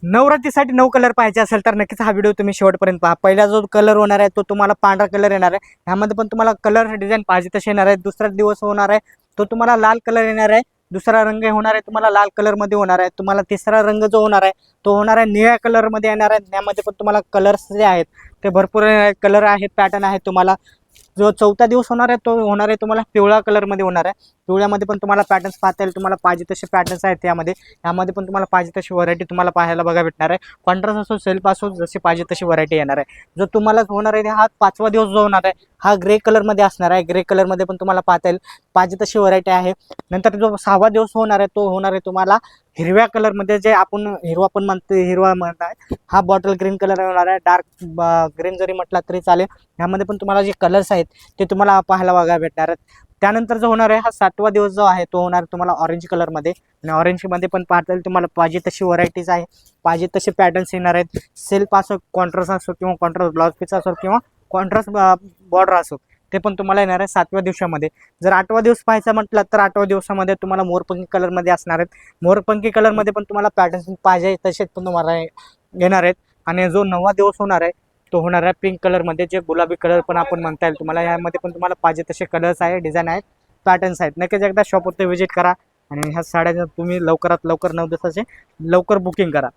नवरात्रीसाठी 9 कलर पाहिजे असेल तर नक्कीच हा व्हिडिओ तुम्ही शेवटपर्यंत पहा। पहिला जो कलर होणार आहे तो तुम्हाला पांढरा कलर येणार आहे, ह्यामध्ये पण तुम्हाला कलर डिझाईन पाहिजे तसे येणार आहे। दुसरा दिवस होणार आहे तो तुम्हाला लाल कलर येणार आहे, दुसरा रंग होणार आहे तुम्हाला लाल कलरमध्ये होणार आहे। तुम्हाला तिसरा रंग जो होणार आहे तो होणार आहे निळ्या कलरमध्ये येणार आहे। त्यामध्ये पण तुम्हाला कलर्स जे आहेत ते भरपूर कलर आहेत, पॅटर्न आहेत। तुम्हाला जो चौथा दिवस होणार आहे तो होणार आहे तुम्हाला पिवळा कलरमध्ये होणार आहे। पिवळ्यामध्ये पण तुम्हाला पॅटर्न्स पाहता येईल, तुम्हाला पाहिजे तसे पॅटर्न्स आहेत यामध्ये पण तुम्हाला पाहिजे तशी व्हरायटी तुम्हाला पाहायला बघा भेटणार आहे। कॉन्ट्रास्ट असो सेल्फ असो जशी पाहिजे तशी व्हरायटी येणार आहे। जो तुम्हाला होणार आहे हा 5वा दिवस जो होणार आहे हा ग्रे कलरमध्ये असणार आहे। ग्रे कलरमध्ये पण तुम्हाला पाहता येईल पाहिजे तशी व्हरायटी आहे। नंतर जो 6वा दिवस होणार आहे तो होणार आहे तुम्हाला हिरव्या कलरमध्ये, जे आपण हिरवा पण म्हणतो, हिरवा म्हणतात हा बॉटल ग्रीन कलर होणार आहे। डार्क ग्रीन जरी म्हटला तरी चालेल। ह्यामध्ये पण तुम्हाला जे कलर्स आहेत ते तुम्हाला पाहायला बघा भेटणार आहेत। त्यानंतर जो होणार आहे हा 7वा दिवस जो आहे तो होणार तुम्हाला ऑरेंज कलरमध्ये, आणि ऑरेंजमध्ये पण पाहता येईल तुम्हाला पाहिजे तशी व्हरायटीज आहे, पाहिजे तसे पॅटर्न्स येणार आहेत। सेल्फ असो, कॉन्ट्रास्ट असो किंवा कॉन्ट्रास्ट ब्लाउज पीस असो किंवा कॉन्ट्रास्ट बॉर्डर असो ते पण तुम्हाला येणार आहे 7व्या दिवसामध्ये। जर 8वा दिवस पाहायचा म्हटलं तर 8व्या दिवसामध्ये तुम्हाला मोरपंखी कलरमध्ये असणार आहेत। मोरपंखी कलरमध्ये पण तुम्हाला पॅटर्न्स पाहिजे तसेच पण तुम्हाला येणार आहेत। आणि जो 9वा दिवस होणार आहे तो होणार आहे पिंक कलरमध्ये, जे गुलाबी कलर पण आपण म्हणता येईल तुम्हाला। यामध्ये पण तुम्हाला पाहिजे तसे कलर्स आहे, डिझाईन आहेत, पॅटर्न्स आहेत। नक्कीच एकदा शॉपवरती व्हिजिट करा आणि ह्या साड्या तुम्ही लवकरात लवकर 9 दिवसाचे लवकर बुकिंग करा।